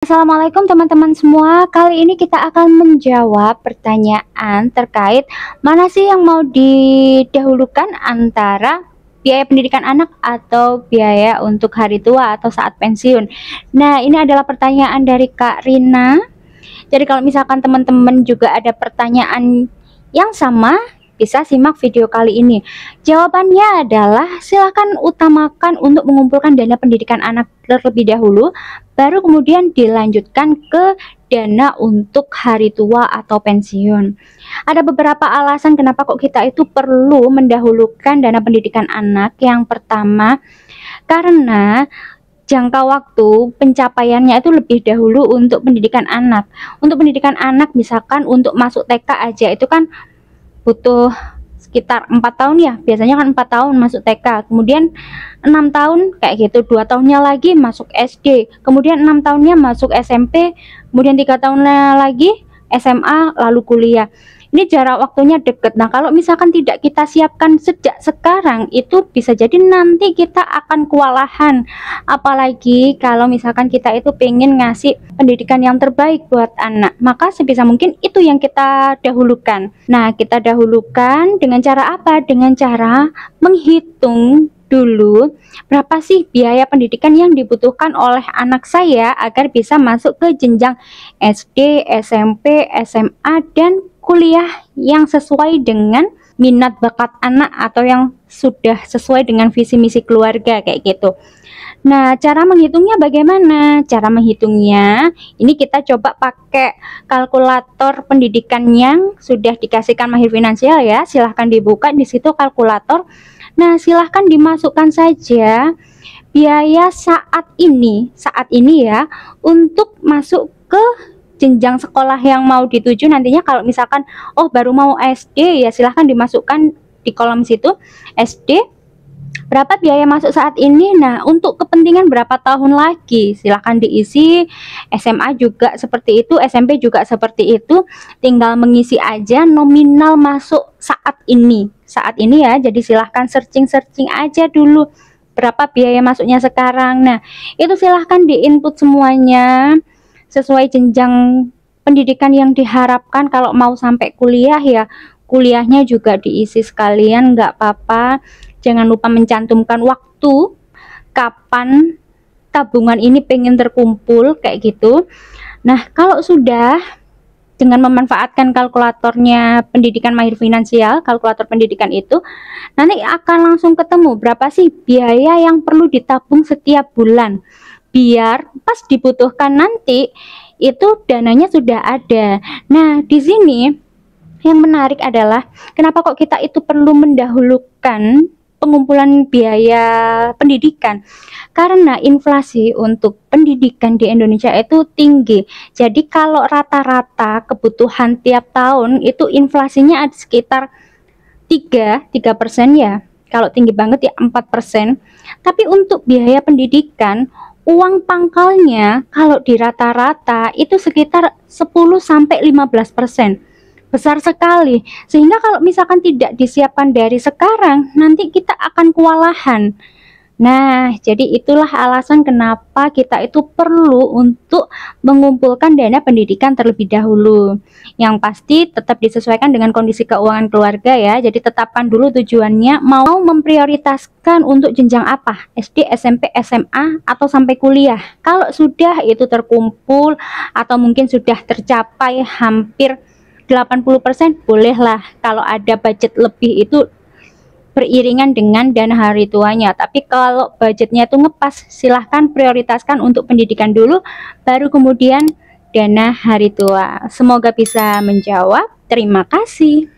Assalamualaikum teman-teman semua. Kali ini kita akan menjawab pertanyaan terkait mana sih yang mau didahulukan antara biaya pendidikan anak atau biaya untuk hari tua atau saat pensiun. Nah, ini adalah pertanyaan dari Kak Rina. Jadi kalau misalkan teman-teman juga ada pertanyaan yang sama, bisa simak video kali ini. Jawabannya adalah silakan utamakan untuk mengumpulkan dana pendidikan anak terlebih dahulu, baru kemudian dilanjutkan ke dana untuk hari tua atau pensiun. Ada beberapa alasan kenapa kok kita itu perlu mendahulukan dana pendidikan anak. Yang pertama, karena jangka waktu pencapaiannya itu lebih dahulu untuk pendidikan anak. Untuk pendidikan anak misalkan untuk masuk TK aja itu kan butuh sekitar 4 tahun ya, biasanya kan 4 tahun masuk TK, kemudian 6 tahun kayak gitu, 2 tahunnya lagi masuk SD, kemudian 6 tahunnya masuk SMP, kemudian 3 tahunnya lagi SMA, lalu kuliah. Ini jarak waktunya deket. Nah, kalau misalkan tidak kita siapkan sejak sekarang, itu bisa jadi nanti kita akan kewalahan. Apalagi kalau misalkan kita itu pengen ngasih pendidikan yang terbaik buat anak, maka sebisa mungkin itu yang kita dahulukan. Nah, kita dahulukan dengan cara apa? Dengan cara menghitung dulu berapa sih biaya pendidikan yang dibutuhkan oleh anak saya agar bisa masuk ke jenjang SD, SMP, SMA, dan kuliah yang sesuai dengan minat bakat anak atau yang sudah sesuai dengan visi misi keluarga kayak gitu. Nah, cara menghitungnya bagaimana? Cara menghitungnya ini kita coba pakai kalkulator pendidikan yang sudah dikasihkan Mahir Finansial ya. Silahkan dibuka di situ kalkulator. Nah, silahkan dimasukkan saja biaya saat ini ya untuk masuk ke jenjang sekolah yang mau dituju nantinya. Kalau misalkan baru mau SD ya silahkan dimasukkan di kolom situ SD berapa biaya masuk saat ini. Nah, untuk kepentingan berapa tahun lagi silahkan diisi. SMA juga seperti itu, SMP juga seperti itu, tinggal mengisi aja nominal masuk saat ini ya. Jadi silahkan searching aja dulu berapa biaya masuknya sekarang. Nah, itu silahkan diinput semuanya sesuai jenjang pendidikan yang diharapkan. Kalau mau sampai kuliah ya kuliahnya juga diisi sekalian, nggak apa-apa. Jangan lupa mencantumkan waktu kapan tabungan ini pengen terkumpul kayak gitu. Nah, kalau sudah dengan memanfaatkan kalkulatornya pendidikan Mahir Finansial, kalkulator pendidikan itu nanti akan langsung ketemu berapa sih biaya yang perlu ditabung setiap bulan, biar pas dibutuhkan nanti itu dananya sudah ada. Nah, di sini yang menarik adalah kenapa kok kita itu perlu mendahulukan pengumpulan biaya pendidikan, karena inflasi untuk pendidikan di Indonesia itu tinggi. Jadi kalau rata-rata kebutuhan tiap tahun itu inflasinya ada sekitar 3% ya, kalau tinggi banget ya 4%. Tapi untuk biaya pendidikan uang pangkalnya kalau di rata-rata itu sekitar 10-15%. Besar sekali, sehingga kalau misalkan tidak disiapkan dari sekarang nanti kita akan kewalahan. Nah, jadi itulah alasan kenapa kita itu perlu untuk mengumpulkan dana pendidikan terlebih dahulu. Yang pasti tetap disesuaikan dengan kondisi keuangan keluarga ya. Jadi tetapkan dulu tujuannya, mau memprioritaskan untuk jenjang apa, SD, SMP, SMA, atau sampai kuliah. Kalau sudah itu terkumpul atau mungkin sudah tercapai hampir 80%, bolehlah kalau ada budget lebih itu beriringan dengan dana hari tuanya. Tapi kalau budgetnya itu ngepas, silahkan prioritaskan untuk pendidikan dulu, baru kemudian dana hari tua. Semoga bisa menjawab. Terima kasih.